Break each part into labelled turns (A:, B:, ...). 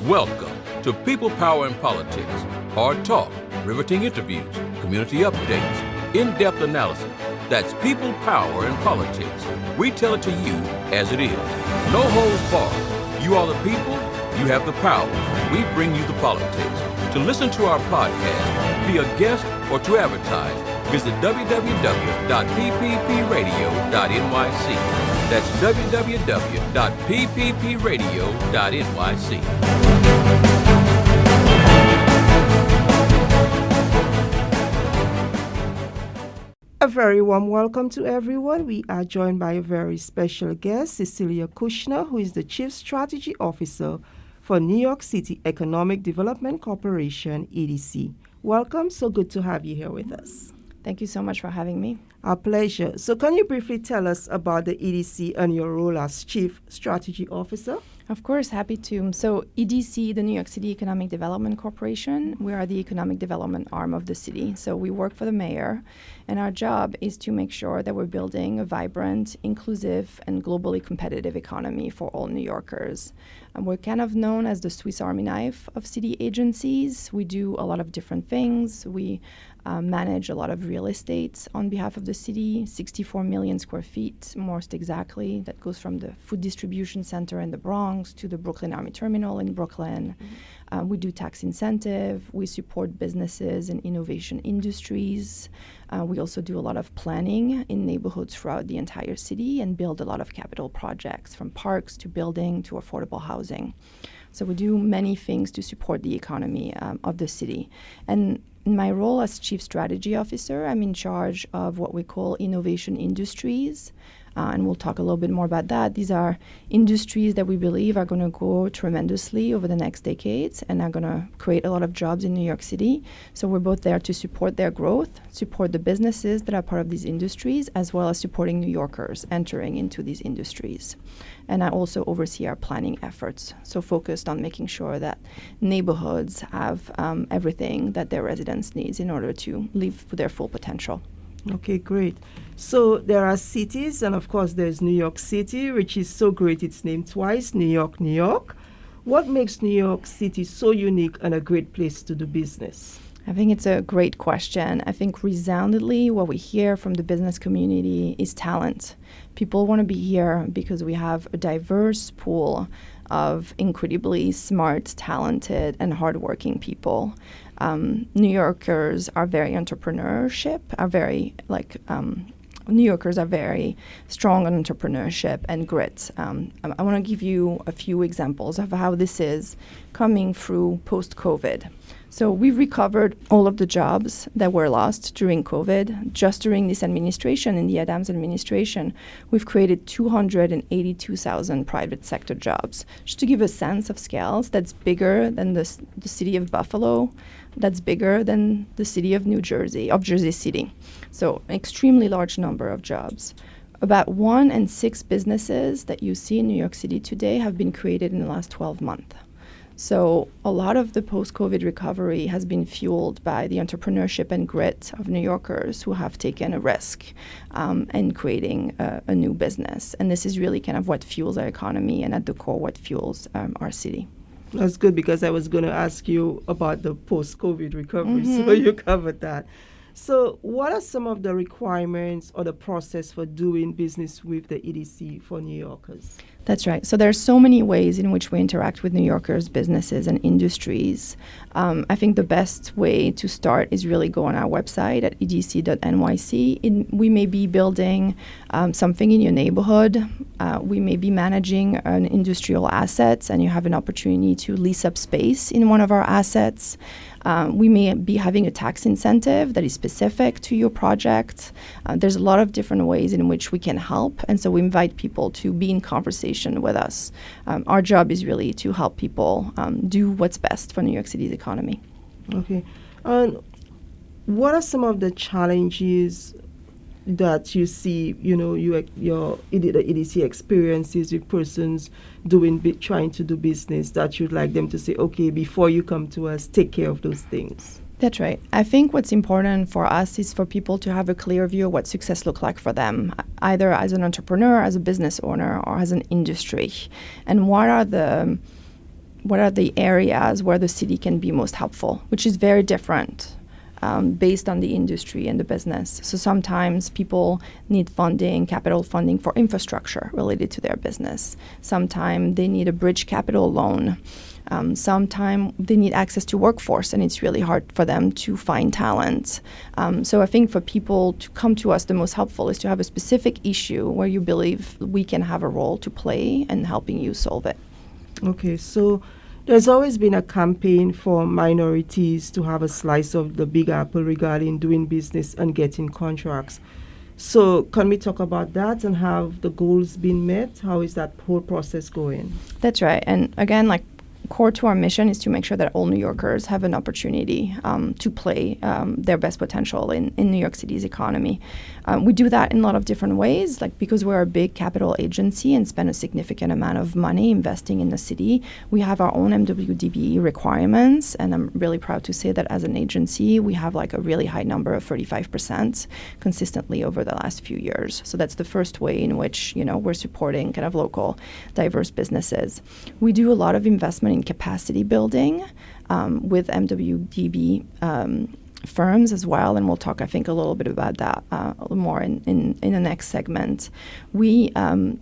A: Welcome to People, Power, and Politics. Hard talk, riveting interviews, community updates, in-depth analysis. That's People, Power, and Politics. We tell it to you as it is. No holds barred. You are the people. You have the power. We bring you the politics. To listen to our podcast, be a guest, or to advertise, visit www.pppradio.nyc. That's www.pppradio.nyc.
B: A very warm welcome to everyone. We are joined by a very special guest, Cecilia Kushner, who is the Chief Strategy Officer for New York City Economic Development Corporation, EDC. Welcome. So good to have you here with us.
C: Thank you so much for having me.
B: Our pleasure. So can you briefly tell us about the EDC and your role as Chief Strategy Officer?
C: Of course, happy to. So EDC, the New York City Economic Development Corporation, we are the economic development arm of the city. So we work for the mayor, and our job is to make sure that we're building a vibrant, inclusive, and globally competitive economy for all New Yorkers. And we're kind of known as the Swiss Army knife of city agencies. We do a lot of different things. We manage a lot of real estate on behalf of the city, 64 million square feet, most exactly. That goes from the food distribution center in the Bronx to the Brooklyn Army Terminal in Brooklyn. We do tax incentive. We support businesses and innovation industries. We also do a lot of planning in neighborhoods throughout the entire city and build a lot of capital projects, from parks to building to affordable housing. So we do many things to support the economy of the city. And in my role as Chief Strategy Officer, I'm in charge of what we call innovation industries. And we'll talk a little bit more about that. These are industries that we believe are going to grow tremendously over the next decades and are going to create a lot of jobs in New York City. So we're both there to support their growth, support the businesses that are part of these industries, as well as supporting New Yorkers entering into these industries. And I also oversee our planning efforts, so focused on making sure that neighborhoods have everything that their residents need in order to live to their full potential.
B: Okay, great. So there are cities, and of course there's New York City, which is so great it's named twice, New York, New York. What makes New York City so unique and a great place to do business?
C: I think it's a great question. I think resoundingly what we hear from the business community is talent. People want to be here because we have a diverse pool of incredibly smart, talented, and hardworking people. New Yorkers are very New Yorkers are very strong on entrepreneurship and grit. I want to give you a few examples of how this is coming through post-COVID. So we've recovered all of the jobs that were lost during COVID. Just during this administration, in the Adams administration, we've created 282,000 private sector jobs. Just to give a sense of scales, that's bigger than the city of Buffalo. That's bigger than the city of Jersey City. So an extremely large number of jobs. About 1 in 6 businesses that you see in New York City today have been created in the last 12 months. So a lot of the post-COVID recovery has been fueled by the entrepreneurship and grit of New Yorkers who have taken a risk in creating a new business. And this is really kind of what fuels our economy and at the core what fuels our city.
B: That's good, because I was going to ask you about the post-COVID recovery, so you covered that. So what are some of the requirements or the process for doing business with the EDC for New Yorkers?
C: That's right. So there are so many ways in which we interact with New Yorkers, businesses, and industries. I think the best way to start is really go on our website at edc.nyc. We may be building something in your neighborhood. We may be managing an industrial asset, and you have an opportunity to lease up space in one of our assets. We may be having a tax incentive that is specific to your project. There's a lot of different ways in which we can help, and so we invite people to be in conversation with us. Our job is really to help people do what's best for New York City's economy.
B: Okay. And what are some of the challenges that you see, your EDC experiences with persons trying to do business that you'd like them to say, okay, before you come to us, take care of those things?
C: That's right. I think what's important for us is for people to have a clear view of what success looks like for them, either as an entrepreneur, as a business owner, or as an industry. And what are the what are the areas where the city can be most helpful, which is very different based on the industry and the business. So sometimes people need funding, capital funding for infrastructure related to their business. Sometimes they need a bridge capital loan. Sometimes they need access to workforce, and it's really hard for them to find talent. So I think for people to come to us, the most helpful is to have a specific issue where you believe we can have a role to play in helping you solve it.
B: Okay, so there's always been a campaign for minorities to have a slice of the big apple regarding doing business and getting contracts. So can we talk about that and have the goals been met? How is that whole process going?
C: That's right. And again, like, core to our mission is to make sure that all New Yorkers have an opportunity to play their best potential in New York City's economy. We do that in a lot of different ways, like because we're a big capital agency and spend a significant amount of money investing in the city. We have our own MWDB requirements, and I'm really proud to say that as an agency, we have like a really high number of 35% consistently over the last few years. So that's the first way in which, we're supporting kind of local diverse businesses. We do a lot of investment in capacity building with MWDB firms as well, and we'll talk, I think, a little bit about that a little more in the next segment. We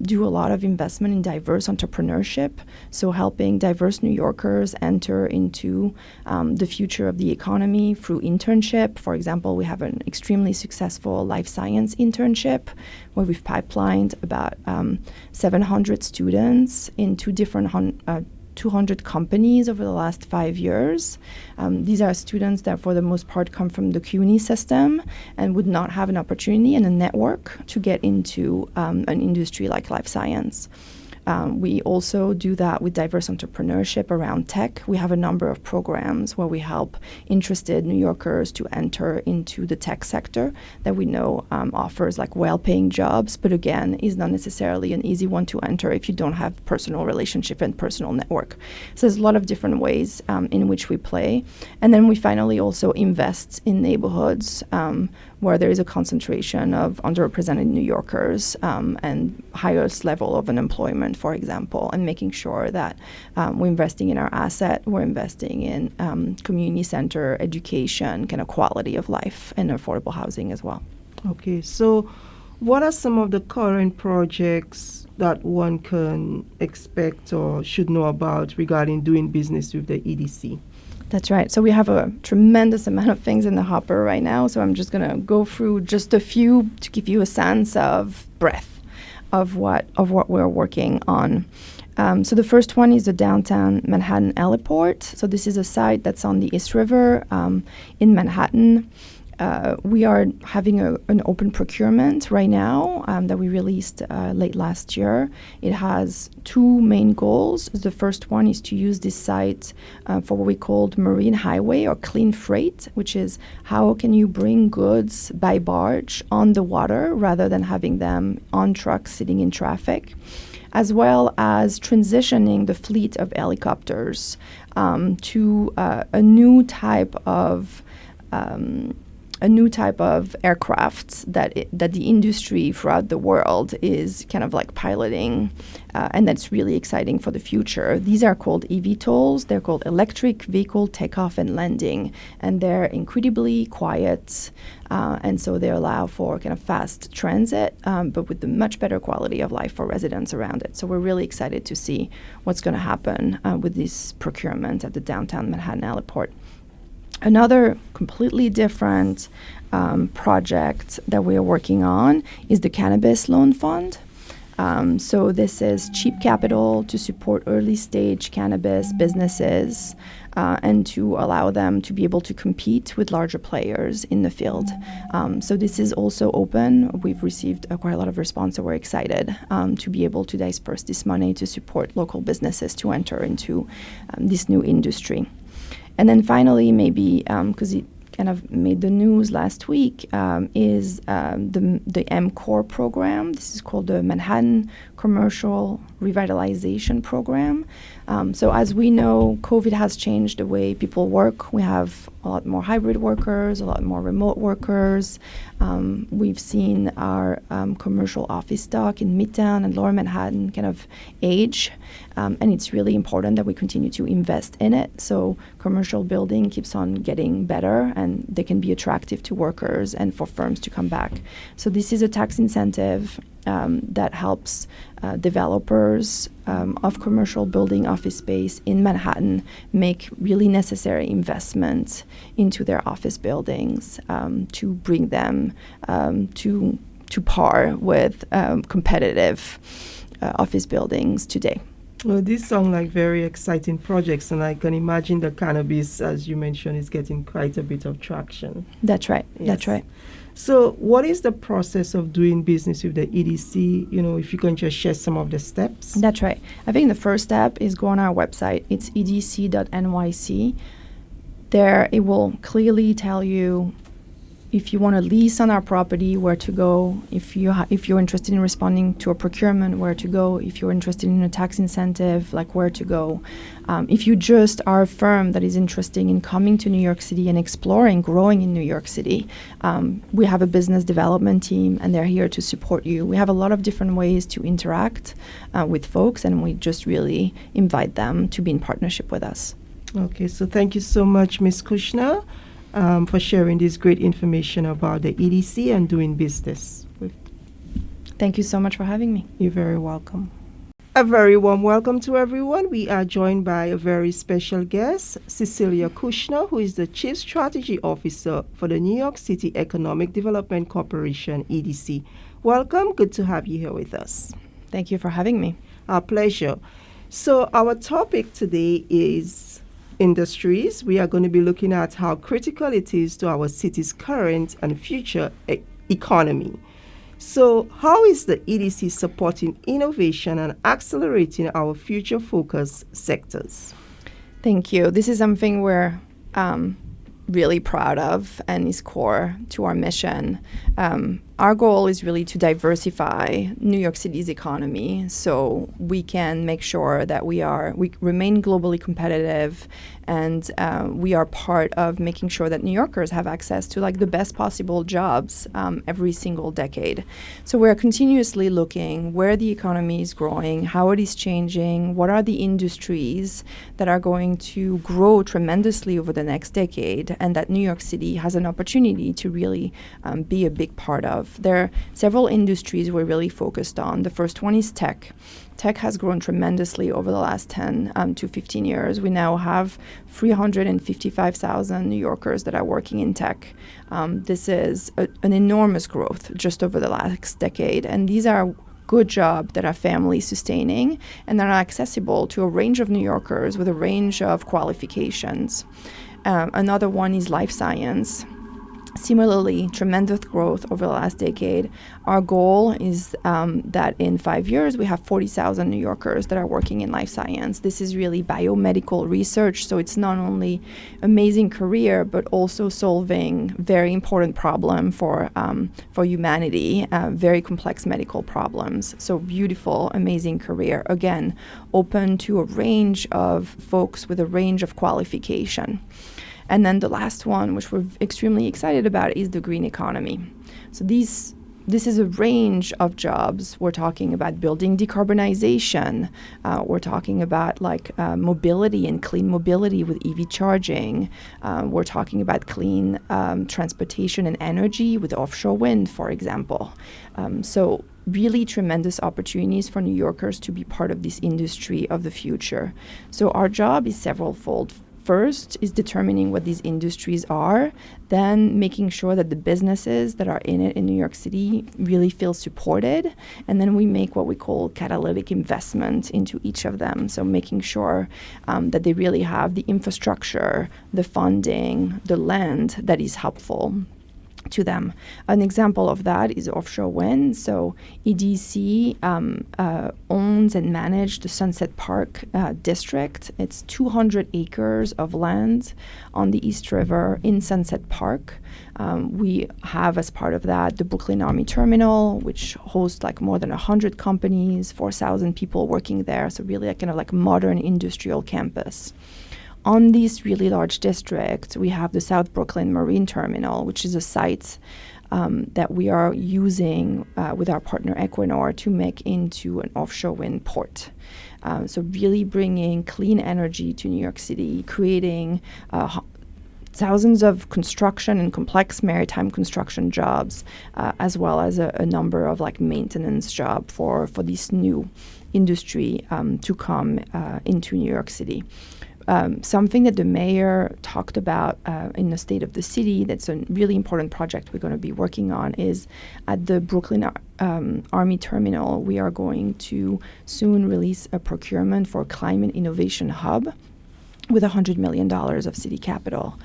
C: do a lot of investment in diverse entrepreneurship, so helping diverse New Yorkers enter into the future of the economy through internship. For example, we have an extremely successful life science internship where we've pipelined about 700 students in 200 companies over the last 5 years. These are students that for the most part come from the CUNY system and would not have an opportunity and a network to get into an industry like life science. We also do that with diverse entrepreneurship around tech. We have a number of programs where we help interested New Yorkers to enter into the tech sector that we know offers like well-paying jobs, but again, is not necessarily an easy one to enter if you don't have personal relationship and personal network. So there's a lot of different ways in which we play. And then we finally also invest in neighborhoods where there is a concentration of underrepresented New Yorkers and highest level of unemployment, for example, and making sure that we're investing in our asset, we're investing in community center, education, kind of quality of life, and affordable housing as well.
B: Okay, so what are some of the current projects that one can expect or should know about regarding doing business with the EDC?
C: That's right. So we have a tremendous amount of things in the hopper right now. So I'm just going to go through just a few to give you a sense of breadth of what we're working on. So the first one is the downtown Manhattan Heliport. So this is a site that's on the East River in Manhattan. We are having an open procurement right now that we released late last year. It has two main goals. The first one is to use this site for what we called marine highway or clean freight, which is how can you bring goods by barge on the water rather than having them on trucks sitting in traffic, as well as transitioning the fleet of helicopters to a new type of aircraft that the industry throughout the world is kind of like piloting, and that's really exciting for the future. These are called eVTOLs. They're called electric vehicle takeoff and landing, and they're incredibly quiet, and so they allow for kind of fast transit, but with the much better quality of life for residents around it. So we're really excited to see what's going to happen with this procurement at the downtown Manhattan Heliport. Another completely different project that we are working on is the Cannabis Loan Fund. So this is cheap capital to support early stage cannabis businesses and to allow them to be able to compete with larger players in the field. So this is also open. We've received quite a lot of response, so we're excited to be able to disperse this money to support local businesses to enter into this new industry. And then finally, maybe because it kind of made the news last week, is the MCORE program. This is called the Manhattan commercial revitalization program. So as we know, COVID has changed the way people work. We have a lot more hybrid workers, a lot more remote workers. We've seen our commercial office stock in Midtown and Lower Manhattan kind of age, and it's really important that we continue to invest in it. So commercial building keeps on getting better, and they can be attractive to workers and for firms to come back. So this is a tax incentive that helps developers of commercial building office space in Manhattan make really necessary investments into their office buildings to bring them to par with competitive office buildings today.
B: Well, these sound like very exciting projects, and I can imagine the cannabis, as you mentioned, is getting quite a bit of traction.
C: That's right.
B: Yes.
C: That's right.
B: So what is the process of doing business with the EDC? If you can just share some of the steps.
C: That's right. I think the first step is go on our website. It's edc.nyc. There it will clearly tell you if you want to lease on our property, where to go. If you're interested in responding to a procurement, where to go. If you're interested in a tax incentive, like where to go. If you just are a firm that is interested in coming to New York City and exploring growing in New York City, we have a business development team, and they're here to support you. We have a lot of different ways to interact with folks, and we just really invite them to be in partnership with us.
B: Okay, so thank you so much, Ms. Kushner, for sharing this great information about the EDC and doing business.
C: Thank you so much for having me.
B: You're very welcome. A very warm welcome to everyone. We are joined by a very special guest, Cecilia Kushner, who is the Chief Strategy Officer for the New York City Economic Development Corporation, EDC. Welcome. Good to have you here with us.
C: Thank you for having me.
B: Our pleasure. So our topic today is industries. We are going to be looking at how critical it is to our city's current and future economy. So how is the EDC supporting innovation and accelerating our future focus sectors?
C: Thank you. This is something we're really proud of and is core to our mission. Our goal is really to diversify New York City's economy so we can make sure that we remain globally competitive, and we are part of making sure that New Yorkers have access to the best possible jobs every single decade. So we're continuously looking where the economy is growing, how it is changing, what are the industries that are going to grow tremendously over the next decade, and that New York City has an opportunity to really be a big part of. There are several industries we're really focused on. The first one is tech. Tech has grown tremendously over the last 10 to 15 years. We now have 355,000 New Yorkers that are working in tech. This is an enormous growth just over the last decade. And these are good jobs that are family sustaining and that are accessible to a range of New Yorkers with a range of qualifications. Another one is life science. Similarly, tremendous growth over the last decade. Our goal is that in 5 years, we have 40,000 New Yorkers that are working in life science. This is really biomedical research, so it's not only amazing career, but also solving very important problem for humanity, very complex medical problems. So beautiful, amazing career. Again, open to a range of folks with a range of qualification. And then the last one, which we're extremely excited about, is the green economy. So this is a range of jobs. We're talking about building decarbonization. We're talking about mobility and clean mobility with EV charging. We're talking about clean transportation and energy with offshore wind, for example. So really tremendous opportunities for New Yorkers to be part of this industry of the future. So our job is several-fold. First is determining what these industries are, then making sure that the businesses that are in it in New York City really feel supported, and then we make what we call catalytic investment into each of them. So making sure that they really have the infrastructure, the funding, the land that is helpful. to them. An example of that is offshore wind. So EDC owns and manages the Sunset Park district. It's 200 acres of land on the East River in Sunset Park. We have, as part of that, the Brooklyn Army Terminal, which hosts like more than 100 companies, 4,000 people working there. So really a kind of like modern industrial campus. On this really large district, we have the South Brooklyn Marine Terminal, which is a site that we are using with our partner Equinor to make into an offshore wind port. So really bringing clean energy to New York City, creating thousands of construction and complex maritime construction jobs, as well as a number of like maintenance jobs for this new industry to come into New York City. Something that the mayor talked about in the state of the city that's a really important project we're going to be working on is at the Brooklyn Army Terminal. We are going to soon release a procurement for a climate innovation hub with $100 million of city capital.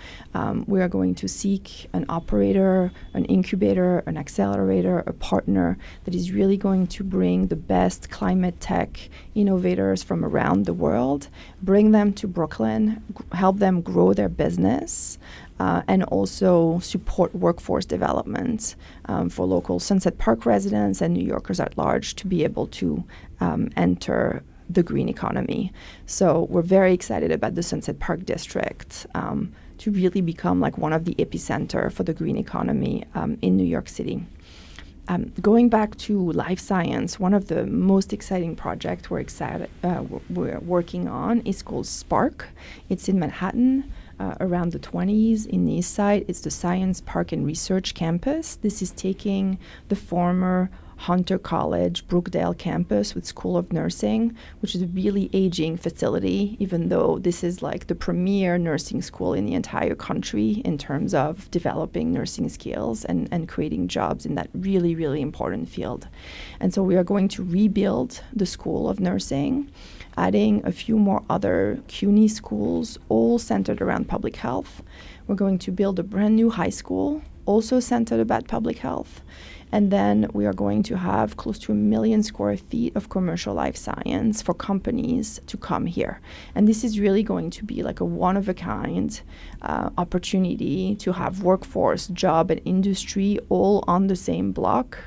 C: We are going to seek an operator, an incubator, an accelerator, a partner that is really going to bring the best climate tech innovators from around the world, bring them to Brooklyn, help them grow their business, and also support workforce development for local Sunset Park residents and New Yorkers at large to be able to enter the green economy. So we're very excited about the Sunset Park district to really become like one of the epicenter for the green economy in New York City. Going back to life science, one of the most exciting projects we're working on is called Spark. It's in Manhattan, around the 20s in the East Side. It's the Science Park and Research Campus. This is taking the former Hunter College, Brookdale campus with School of Nursing, which is a really aging facility, even though this is like the premier nursing school in the entire country in terms of developing nursing skills and creating jobs in that really, really important field. And so we are going to rebuild the School of Nursing, adding a few more other CUNY schools, all centered around public health. We're going to build a brand new high school, also centered about public health. And then we are going to have close to 1 million square feet of commercial life science for companies to come here. And this is really going to be like a one-of-a-kind opportunity to have workforce, job, and industry all on the same block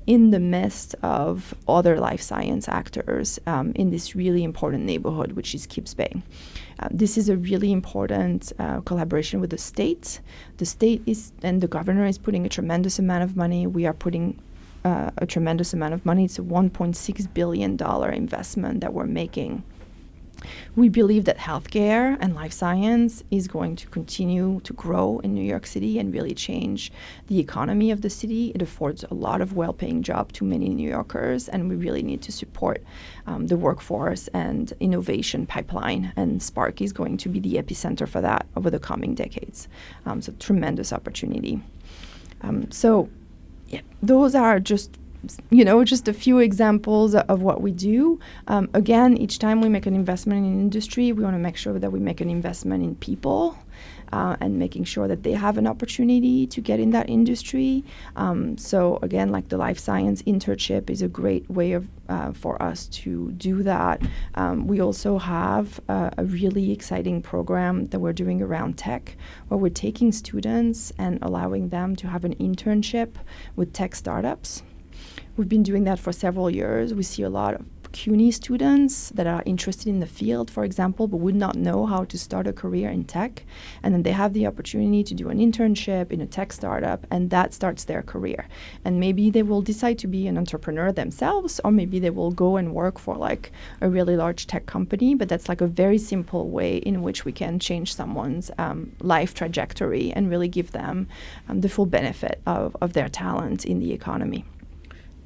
C: in the midst of other life science actors in this really important neighborhood, which is Kips Bay. This is a really important collaboration with the state. The state and the governor is putting a tremendous amount of money. We are putting a tremendous amount of money. It's a $1.6 billion investment that we're making. We believe that healthcare and life science is going to continue to grow in New York City and really change the economy of the city. It affords a lot of well-paying jobs to many New Yorkers, and we really need to support the workforce and innovation pipeline, and Spark is going to be the epicenter for that over the coming decades. So tremendous opportunity. Those are just a few examples of what we do. Again, each time we make an investment in industry, we want to make sure that we make an investment in people and making sure that they have an opportunity to get in that industry. So again, like the life science internship is a great way for us to do that. We also have a really exciting program that we're doing around tech, where we're taking students and allowing them to have an internship with tech startups. We've been doing that for several years. We see a lot of CUNY students that are interested in the field, for example, but would not know how to start a career in tech. And then they have the opportunity to do an internship in a tech startup, and that starts their career. And maybe they will decide to be an entrepreneur themselves, or maybe they will go and work for like a really large tech company. But that's like a very simple way in which we can change someone's life trajectory and really give them the full benefit of their talent in the economy.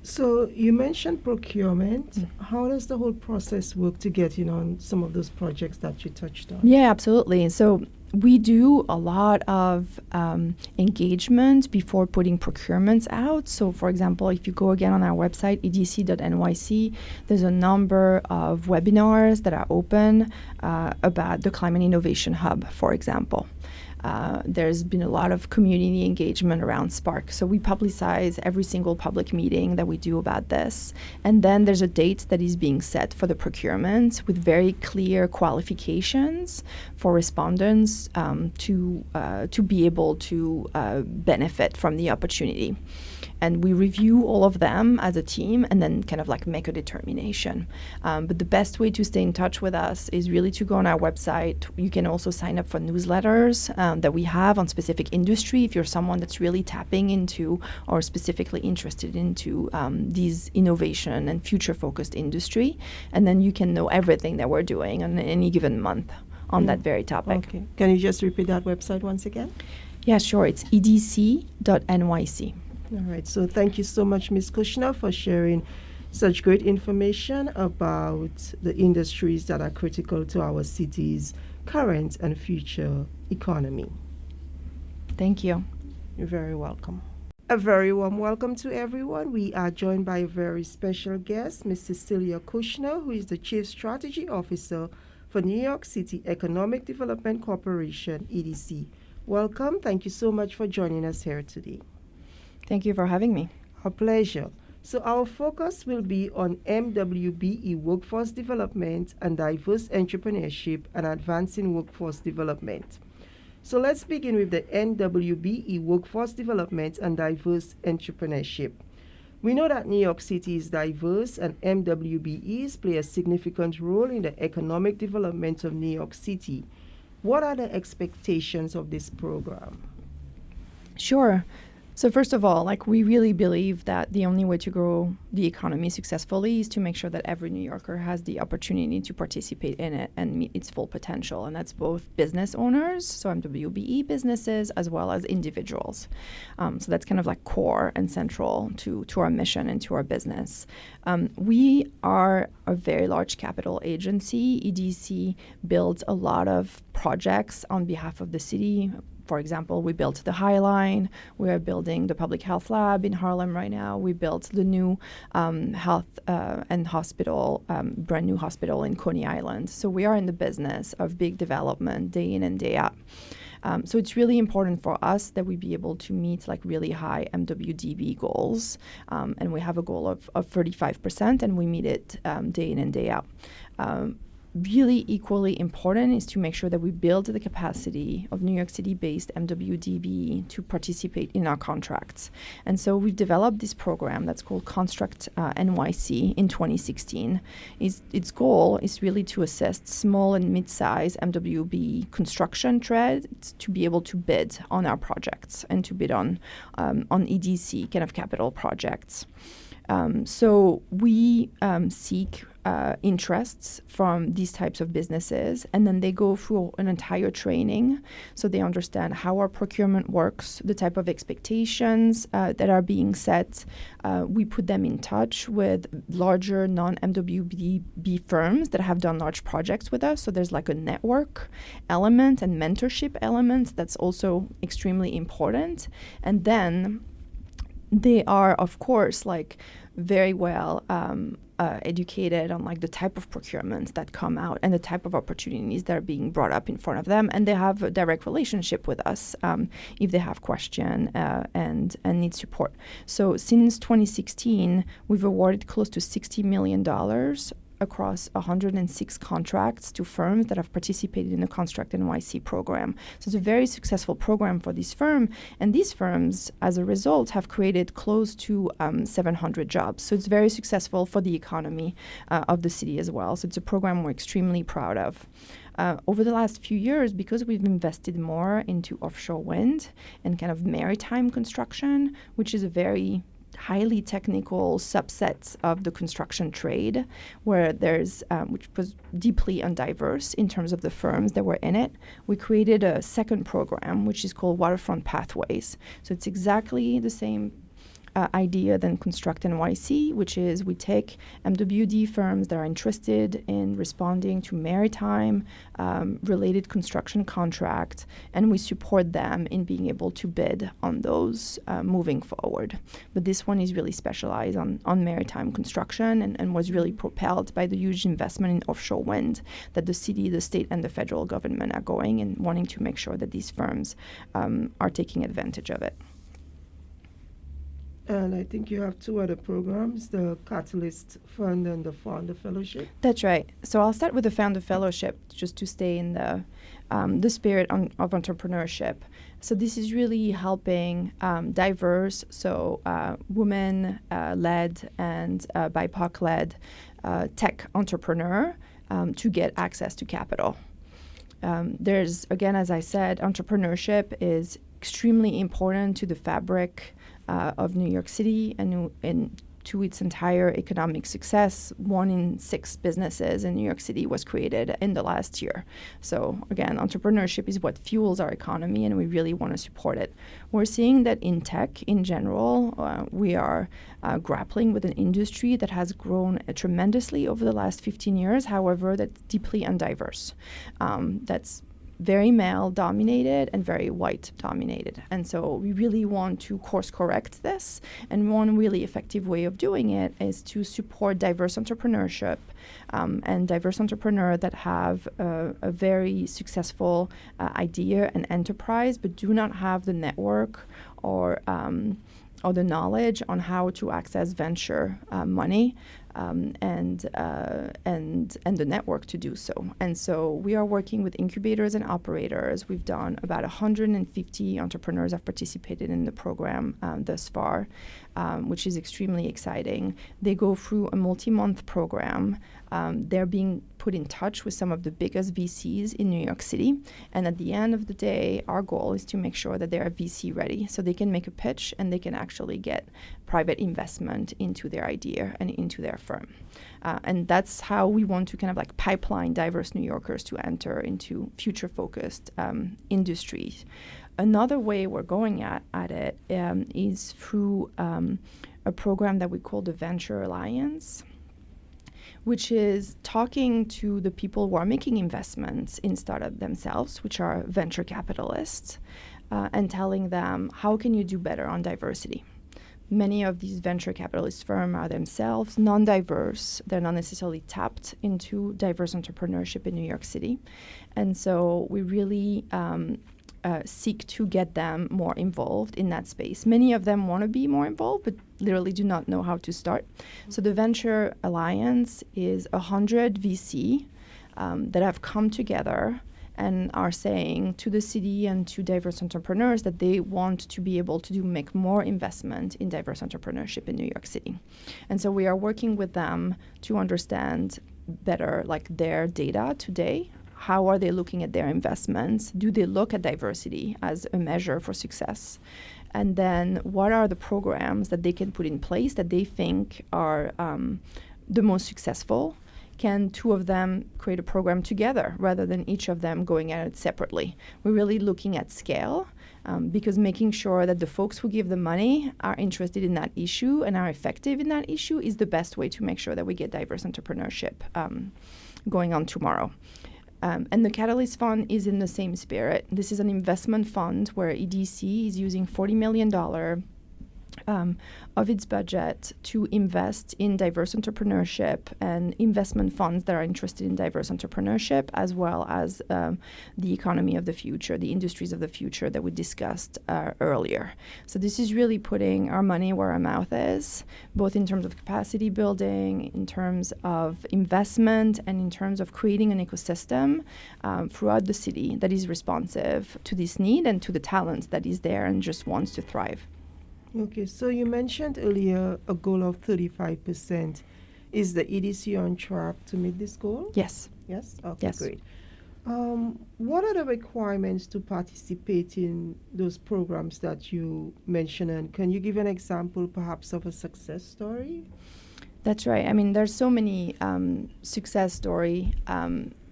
B: So you mentioned procurement. How does the whole process work to get on some of those projects that you touched on?
C: Yeah, absolutely. So we do a lot of engagement before putting procurements out. So for example, if you go again on our website, edc.nyc, there's a number of webinars that are open about the Climate Innovation Hub, for example. there's been a lot of community engagement around Spark. So we publicize every single public meeting that we do about this. And then there's a date that is being set for the procurement with very clear qualifications for respondents to be able to benefit from the opportunity. And we review all of them as a team and then kind of like make a determination. But the best way to stay in touch with us is really to go on our website. You can also sign up for newsletters that we have on specific industry if you're someone that's really tapping into or specifically interested into these innovation and future-focused industry. And then you can know everything that we're doing on any given month on that very topic.
B: Okay. Can you just repeat that website once again?
C: Yeah, sure. It's edc.nyc.
B: All right. So thank you so much, Ms. Kushner, for sharing such great information about the industries that are critical to our city's current and future economy.
C: Thank you.
B: You're very welcome. A very warm welcome to everyone. We are joined by a very special guest, Ms. Cecilia Kushner, who is the Chief Strategy Officer for New York City Economic Development Corporation, EDC. Welcome. Thank you so much for joining us here today.
C: Thank you for having me.
B: A pleasure. So our focus will be on MWBE workforce development and diverse entrepreneurship and advancing workforce development. So let's begin with the NWBE workforce development and diverse entrepreneurship. We know that New York City is diverse and MWBEs play a significant role in the economic development of New York City. What are the expectations of this program?
C: Sure. So first of all, like we really believe that the only way to grow the economy successfully is to make sure that every New Yorker has the opportunity to participate in it and meet its full potential. And that's both business owners, so MWBE businesses, as well as individuals. So that's kind of like core and central to our mission and to our business. We are a very large capital agency. EDC builds a lot of projects on behalf of the city. For example, we built the High Line. We are building the Public Health Lab in Harlem right now. We built the new health and hospital, brand new hospital in Coney Island. So we are in the business of big development day in and day out. So it's really important for us that we be able to meet like really high MWDB goals. And we have a goal of 35%, and we meet it day in and day out. Really equally important is to make sure that we build the capacity of New York City-based MWDB to participate in our contracts. And so we've developed this program that's called Construct NYC in 2016. Its goal is really to assist small and mid-size MWB construction trades to be able to bid on our projects and to bid on EDC kind of capital projects. So we seek interests from these types of businesses, and then they go through an entire training so they understand how our procurement works, the type of expectations that are being set. We put them in touch with larger non-MWB firms that have done large projects with us. So there's like a network element and mentorship element that's also extremely important. And then they are, of course, like very well educated on like the type of procurements that come out and the type of opportunities that are being brought up in front of them, and they have a direct relationship with us if they have question and need support. So since 2016, we've awarded close to $60 million across 106 contracts to firms that have participated in the Construct NYC program. So it's a very successful program for this firm, and these firms, as a result, have created close to 700 jobs. So it's very successful for the economy of the city as well. So it's a program we're extremely proud of. Over the last few years, because we've invested more into offshore wind and kind of maritime construction, which is a very highly technical subsets of the construction trade, where there's which was deeply undiverse in terms of the firms that were in it. We created a second program, which is called Waterfront Pathways. So it's exactly the same idea than Construct NYC, which is we take MWD firms that are interested in responding to maritime related construction contracts, and we support them in being able to bid on those moving forward. But this one is really specialized on maritime construction and was really propelled by the huge investment in offshore wind that the city, the state, and the federal government are going and wanting to make sure that these firms are taking advantage of it.
B: And I think you have two other programs, the Catalyst Fund and the Founder Fellowship.
C: That's right. So I'll start with the Founder Fellowship just to stay in the spirit of entrepreneurship. So this is really helping diverse, women-led and BIPOC-led tech entrepreneur to get access to capital. There's, again, as I said, entrepreneurship is extremely important to the fabric of New York City and to its entire economic success. 1 in 6 businesses in New York City was created in the last year. So again, entrepreneurship is what fuels our economy, and we really want to support it. We're seeing that in tech in general, we are grappling with an industry that has grown tremendously over the last 15 years. However, that's deeply undiverse. That's very male dominated and very white dominated. And so we really want to course correct this. And one really effective way of doing it is to support diverse entrepreneurship and diverse entrepreneurs that have a very successful idea and enterprise, but do not have the network or the knowledge on how to access venture money. And the network to do so. And so we are working with incubators and operators. We've done about 150 entrepreneurs have participated in the program thus far, which is extremely exciting. They go through a multi-month program. They're being put in touch with some of the biggest VCs in New York City. And at the end of the day, our goal is to make sure that they're VC ready so they can make a pitch and they can actually get private investment into their idea and into their firm. And that's how we want to kind of like pipeline diverse New Yorkers to enter into future-focused industries. Another way we're going at it is through a program that we call the Venture Alliance, which is talking to the people who are making investments in startup themselves, which are venture capitalists, and telling them, how can you do better on diversity? Many of these venture capitalist firms are themselves non-diverse. They're not necessarily tapped into diverse entrepreneurship in New York City. And so we really seek to get them more involved in that space. Many of them want to be more involved, but literally do not know how to start. So the Venture Alliance is 100 VC that have come together and are saying to the city and to diverse entrepreneurs that they want to be able to make more investment in diverse entrepreneurship in New York City. And so we are working with them to understand better like their data today. How are they looking at their investments? Do they look at diversity as a measure for success? And then what are the programs that they can put in place that they think are the most successful? Can 2 of them create a program together rather than each of them going at it separately? We're really looking at scale because making sure that the folks who give the money are interested in that issue and are effective in that issue is the best way to make sure that we get diverse entrepreneurship going on tomorrow. And the Catalyst Fund is in the same spirit. This is an investment fund where EDC is using $40 million of its budget to invest in diverse entrepreneurship and investment funds that are interested in diverse entrepreneurship, as well as the economy of the future, the industries of the future that we discussed earlier. So this is really putting our money where our mouth is, both in terms of capacity building, in terms of investment, and in terms of creating an ecosystem throughout the city that is responsive to this need and to the talent that is there and just wants to thrive.
B: Okay, so you mentioned earlier a goal of 35%. Is the EDC on track to meet this goal?
C: Yes.
B: Yes? Okay,
C: Yes.
B: great. What are the requirements to participate in those programs that you mentioned? And can you give an example, perhaps, of a success story?
C: That's right. I mean, there's so many success story.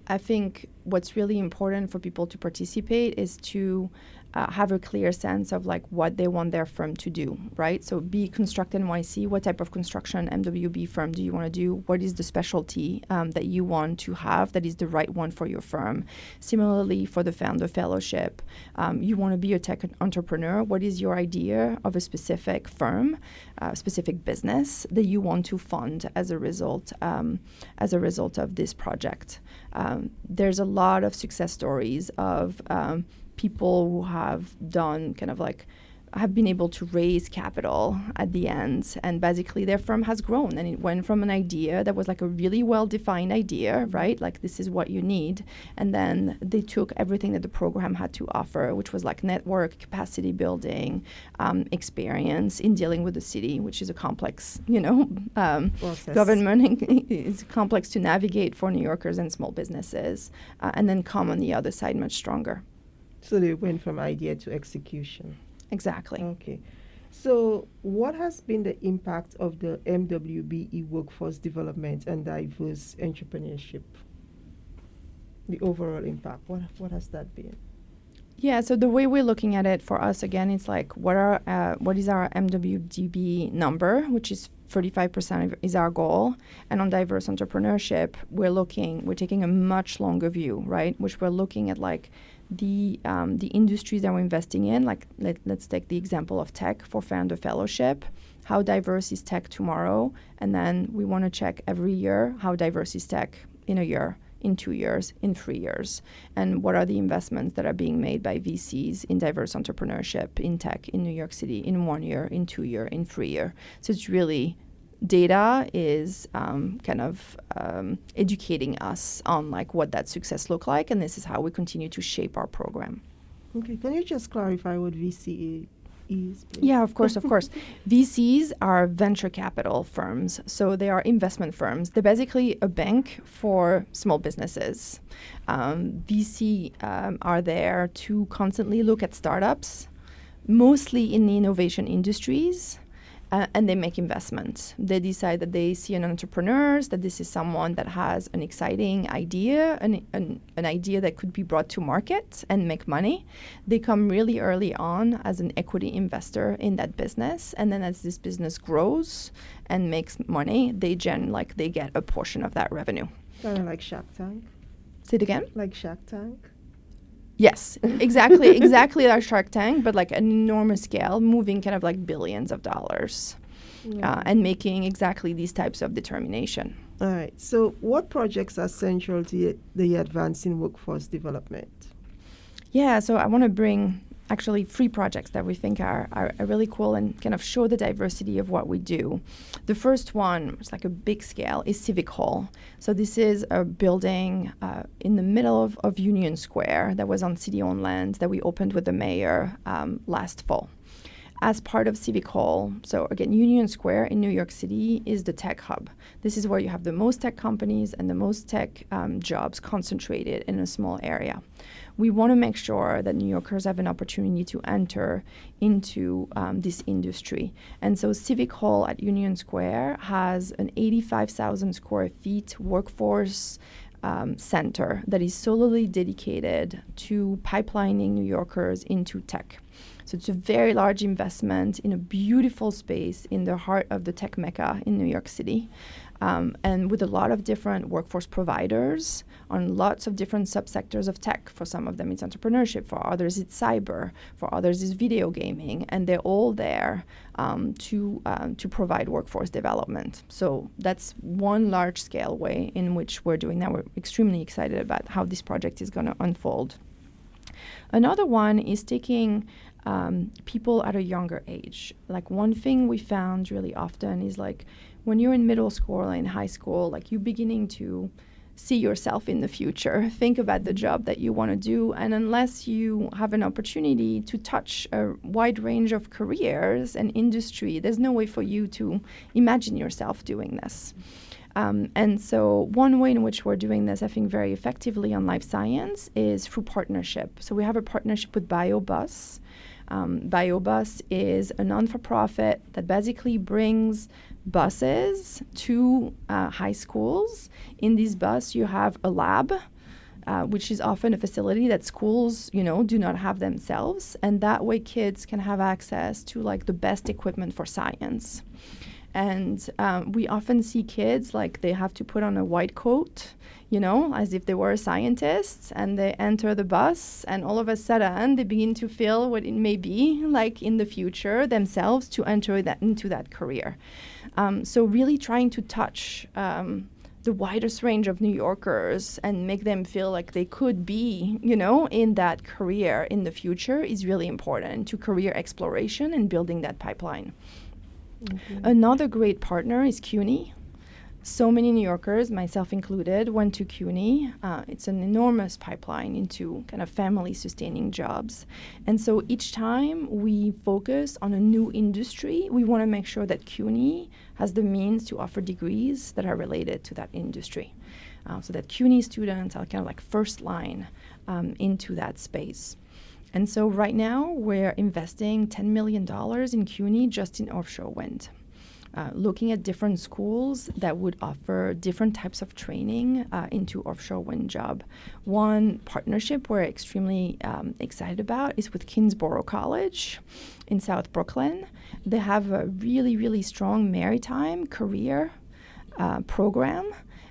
C: I think what's really important for people to participate is to have a clear sense of like what they want their firm to do, right? So be Construct NYC, what type of construction MWB firm do you want to do? What is the specialty that you want to have that is the right one for your firm? Similarly, for the Founder Fellowship, you want to be a tech entrepreneur. What is your idea of a specific firm, specific business that you want to fund as a result of this project? There's a lot of success stories of people who have done kind of like have been able to raise capital at the end, and basically their firm has grown, and it went from an idea that was like a really well-defined idea, right? Like this is what you need, and then they took everything that the program had to offer, which was like network, capacity building, experience in dealing with the city, which is a complex, government is complex to navigate for New Yorkers and small businesses, and then come on the other side much stronger.
B: So they went from idea to execution.
C: Exactly.
B: Okay. So what has been the impact of the MWBE workforce development and diverse entrepreneurship? The overall impact, what has that been?
C: Yeah, so the way we're looking at it for us, again, it's like what is our MWDB number, which is 35% is our goal. And on diverse entrepreneurship, we're taking a much longer view, right? Which we're looking at like the industries that we're investing in. Like let's take the example of tech for Founder Fellowship. How diverse is tech tomorrow? And then we want to check every year how diverse is tech in a year, in 2 years, in 3 years, and what are the investments that are being made by VCs in diverse entrepreneurship in tech in New York City in 1 year, in 2 year, in 3 year. So it's really data is educating us on like what that success look like, and this is how we continue to shape our program.
B: Okay, can you just clarify what VC is, please?
C: Yeah, of course. VCs are venture capital firms, so they are investment firms. They're basically a bank for small businesses. VC are there to constantly look at startups, mostly in the innovation industries, and they make investments. They decide that they see an entrepreneur, that this is someone that has an exciting idea, an idea that could be brought to market and make money. They come really early on as an equity investor in that business, and then as this business grows and makes money, they get a portion of that revenue.
B: Kind of like Shark Tank?
C: Say it again?
B: Like Shark Tank?
C: Yes, exactly like Shark Tank, but like an enormous scale, moving kind of like billions of dollars, and making exactly these types of determination.
B: All right. So what projects are central to the advancing workforce development?
C: Yeah, so I want to bring actually 3 projects that we think are really cool and kind of show the diversity of what we do. The first one, it's like a big scale, is Civic Hall. So this is a building in the middle of Union Square that was on city-owned land that we opened with the mayor last fall. As part of Civic Hall, so again, Union Square in New York City is the tech hub. This is where you have the most tech companies and the most tech jobs concentrated in a small area. We want to make sure that New Yorkers have an opportunity to enter into this industry. And so Civic Hall at Union Square has an 85,000 square feet workforce center that is solely dedicated to pipelining New Yorkers into tech. So it's a very large investment in a beautiful space in the heart of the tech mecca in New York City, and with a lot of different workforce providers on lots of different subsectors of tech. For some of them it's entrepreneurship, for others it's cyber, for others it's video gaming, and they're all there to provide workforce development. So that's one large-scale way in which we're doing that. We're extremely excited about how this project is going to unfold. Another one is taking people at a younger age. Like one thing we found really often is like when you're in middle school or in high school, like you're beginning to see yourself in the future, think about the job that you want to do, and unless you have an opportunity to touch a wide range of careers and industry, there's no way for you to imagine yourself doing this. And so one way in which we're doing this, I think, very effectively on life science is through partnership. So we have a partnership with BioBus. BioBus is a non-for-profit that basically brings buses to high schools. In this bus, you have a lab, which is often a facility that schools, do not have themselves. And that way kids can have access to like the best equipment for science. And we often see kids like they have to put on a white coat, as if they were scientists, and they enter the bus, and all of a sudden they begin to feel what it may be like in the future themselves to enter into that career. So really trying to touch the widest range of New Yorkers and make them feel like they could be, in that career in the future is really important to career exploration and building that pipeline. Okay. Another great partner is CUNY. So many New Yorkers, myself included, went to CUNY. It's an enormous pipeline into kind of family-sustaining jobs. And so each time we focus on a new industry, we want to make sure that CUNY has the means to offer degrees that are related to that industry. So that CUNY students are kind of like first line into that space. And so right now, we're investing $10 million in CUNY just in offshore wind. Looking at different schools that would offer different types of training into offshore wind job. One partnership we're extremely excited about is with Kingsborough College in South Brooklyn. They have a really, really strong maritime career program.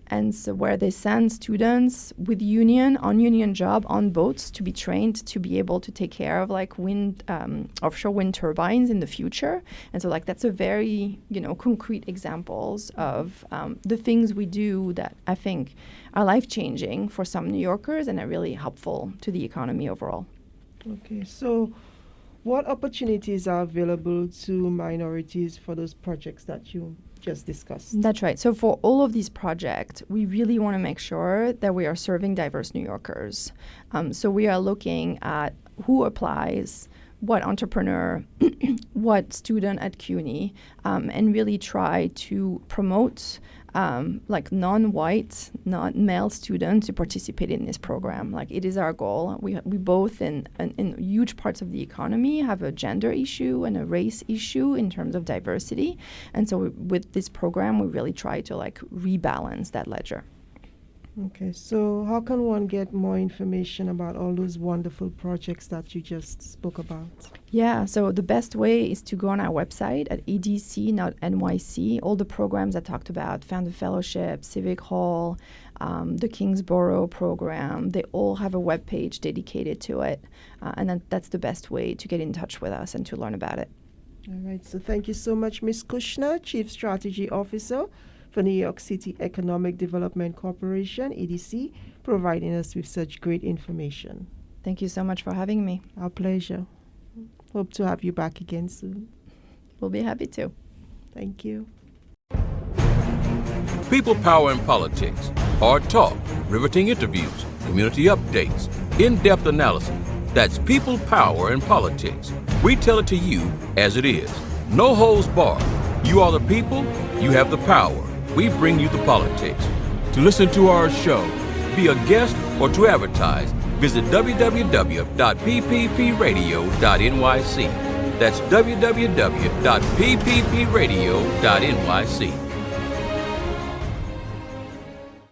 C: And so where they send students with on-union job on boats to be trained to be able to take care of like offshore wind turbines in the future. And so like that's a very, concrete examples of the things we do that I think are life-changing for some New Yorkers and are really helpful to the economy overall.
B: Okay, so what opportunities are available to minorities for those projects that you just discussed?
C: That's right. So for all of these projects, we really want to make sure that we are serving diverse New Yorkers. So we are looking at who applies, what entrepreneur, what student at CUNY, and really try to promote like non-white, non-male students to participate in this program. Like it is our goal. We both in huge parts of the economy have a gender issue and a race issue in terms of diversity. And so with this program, we really try to like rebalance that ledger.
B: Okay, so how can one get more information about all those wonderful projects that you just spoke about?
C: Yeah, so the best way is to go on our website at edc.nyc. All the programs I talked about, Founder Fellowship, Civic Hall, the Kingsborough program, they all have a webpage dedicated to it. And that's the best way to get in touch with us and to learn about it.
B: All right, so thank you so much, Ms. Kushner, Chief Strategy Officer for New York City Economic Development Corporation, EDC, providing us with such great information.
C: Thank you so much for having me.
B: Our pleasure. Hope to have you back again soon.
C: We'll be happy to.
B: Thank you.
A: People, Power, and Politics. Hard talk, riveting interviews, community updates, in-depth analysis. That's People, Power, and Politics. We tell it to you as it is. No holds barred. You are the people, you have the power. We bring you the politics. To listen to our show, be a guest, or to advertise, visit www.pppradio.nyc. That's www.pppradio.nyc.